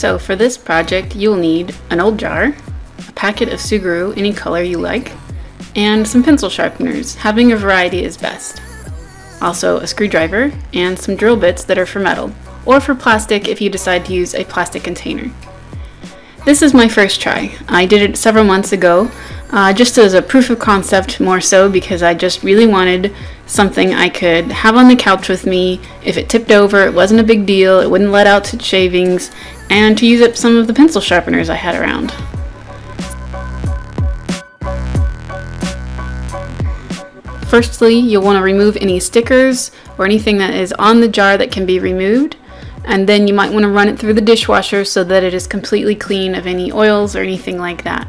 So for this project, you'll need an old jar, a packet of Sugru, any color you like, and some pencil sharpeners. Having a variety is best. Also a screwdriver and some drill bits that are for metal, or for plastic if you decide to use a plastic container. This is my first try. I did it several months ago, just as a proof of concept more so because I just really wanted something I could have on the couch with me. If it tipped over, it wasn't a big deal, it wouldn't let out shavings, and to use up some of the pencil sharpeners I had around. Firstly, you'll want to remove any stickers or anything that is on the jar that can be removed, and then you might want to run it through the dishwasher so that it is completely clean of any oils or anything like that.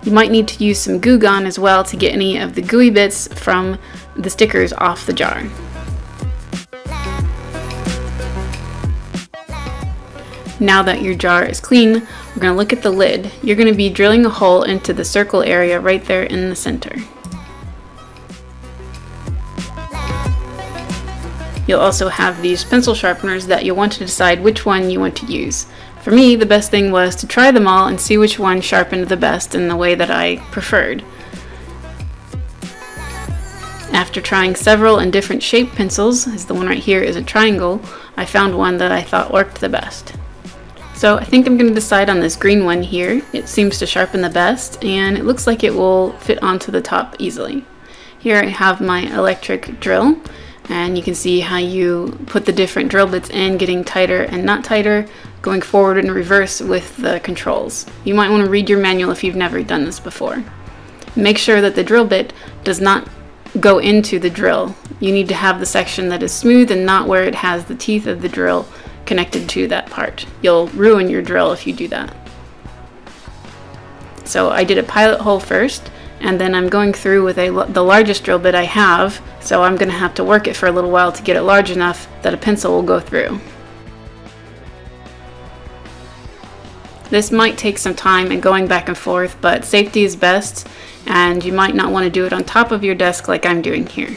You might need to use some Goo Gone as well to get any of the gooey bits from the stickers off the jar. Now that your jar is clean, we're going to look at the lid. You're going to be drilling a hole into the circle area right there in the center. You'll also have these pencil sharpeners that you'll want to decide which one you want to use. For me, the best thing was to try them all and see which one sharpened the best in the way that I preferred. After trying several and different shaped pencils, as the one right here is a triangle, I found one that I thought worked the best. So I think I'm going to decide on this green one here. It seems to sharpen the best, and it looks like it will fit onto the top easily. Here I have my electric drill, and you can see how you put the different drill bits in, getting tighter and not tighter, going forward and reverse with the controls. You might want to read your manual if you've never done this before. Make sure that the drill bit does not go into the drill. You need to have the section that is smooth and not where it has the teeth of the drill connected to that part. You'll ruin your drill if you do that. So I did a pilot hole first, and then I'm going through with the largest drill bit I have, so I'm going to have to work it for a little while to get it large enough that a pencil will go through. This might take some time and going back and forth, but safety is best, and you might not want to do it on top of your desk like I'm doing here.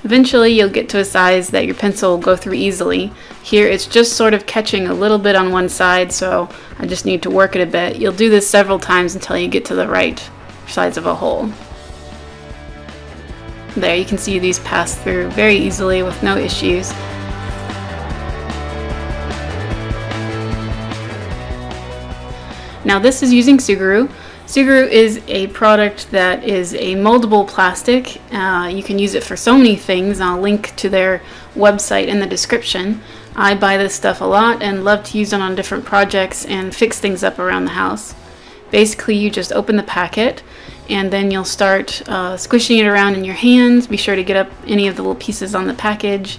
Eventually you'll get to a size that your pencil will go through easily. Here it's just sort of catching a little bit on one side, so I just need to work it a bit. You'll do this several times until you get to the right size of a hole. There, you can see these pass through very easily with no issues. Now this is using Sugru. Sugru is a product that is a moldable plastic. You can use it for so many things. I'll link to their website in the description. I buy this stuff a lot and love to use it on different projects and fix things up around the house. Basically, you just open the packet and then you'll start squishing it around in your hands. Be sure to get up any of the little pieces on the package.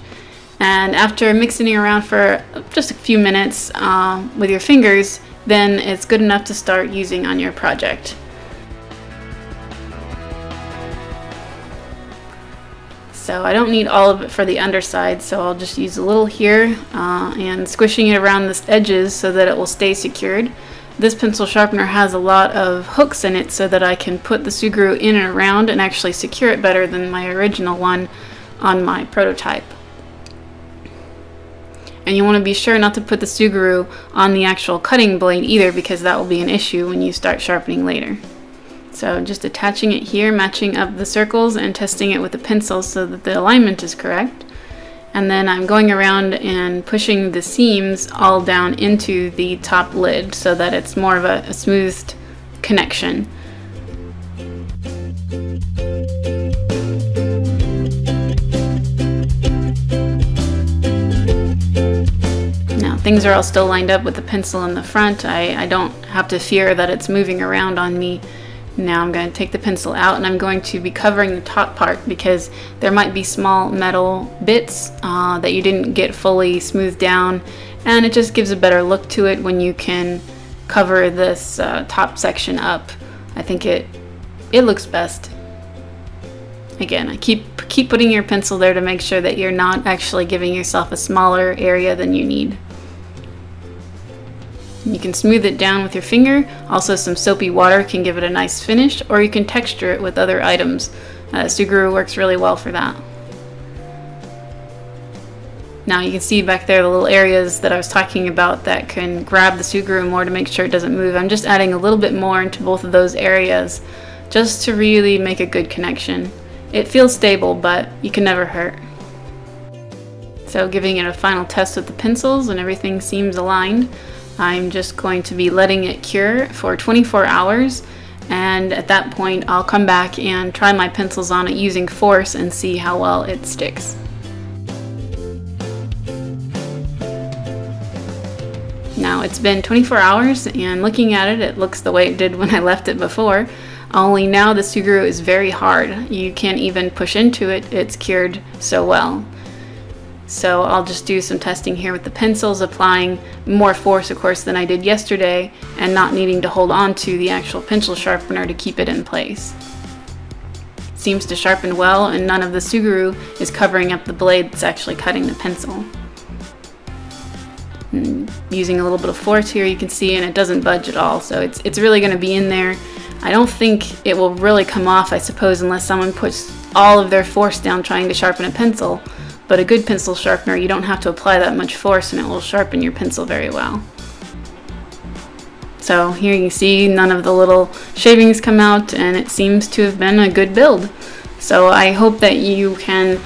And after mixing it around for just a few minutes with your fingers, then it's good enough to start using on your project. So I don't need all of it for the underside, so I'll just use a little here and squishing it around the edges so that it will stay secured. This pencil sharpener has a lot of hooks in it so that I can put the Sugru in and around and actually secure it better than my original one on my prototype. And you want to be sure not to put the Sugru on the actual cutting blade either, because that will be an issue when you start sharpening later. So just attaching it here, matching up the circles and testing it with the pencil so that the alignment is correct. And then I'm going around and pushing the seams all down into the top lid so that it's more of a smoothed connection. Things are all still lined up with the pencil in the front. I don't have to fear that it's moving around on me. Now I'm going to take the pencil out and I'm going to be covering the top part because there might be small metal bits that you didn't get fully smoothed down, and it just gives a better look to it when you can cover this top section up. I think it looks best. Again, I keep putting your pencil there to make sure that you're not actually giving yourself a smaller area than you need. You can smooth it down with your finger. Also, some soapy water can give it a nice finish, or you can texture it with other items. Sugru works really well for that. Now you can see back there the little areas that I was talking about that can grab the Sugru more to make sure it doesn't move. I'm just adding a little bit more into both of those areas just to really make a good connection. It feels stable, but you can never hurt. So giving it a final test with the pencils and everything seems aligned, I'm just going to be letting it cure for 24 hours, and at that point I'll come back and try my pencils on it using force and see how well it sticks. Now it's been 24 hours and looking at it, it looks the way it did when I left it before, only now the Sugru is very hard. You can't even push into it, it's cured so well. So I'll just do some testing here with the pencils, applying more force of course than I did yesterday and not needing to hold on to the actual pencil sharpener to keep it in place. It seems to sharpen well and none of the Sugru is covering up the blade that's actually cutting the pencil. And using a little bit of force here you can see, and it doesn't budge at all, so it's really going to be in there. I don't think it will really come off, I suppose, unless someone puts all of their force down trying to sharpen a pencil. But a good pencil sharpener, you don't have to apply that much force and it will sharpen your pencil very well. So here you can see none of the little shavings come out and it seems to have been a good build. So I hope that you can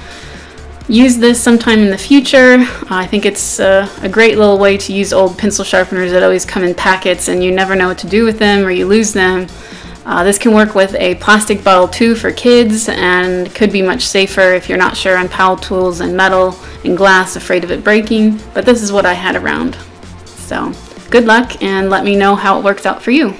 use this sometime in the future. I think it's a great little way to use old pencil sharpeners that always come in packets and you never know what to do with them or you lose them. This can work with a plastic bottle too for kids and could be much safer if you're not sure on power tools and metal and glass, afraid of it breaking, but this is what I had around. So good luck and let me know how it works out for you.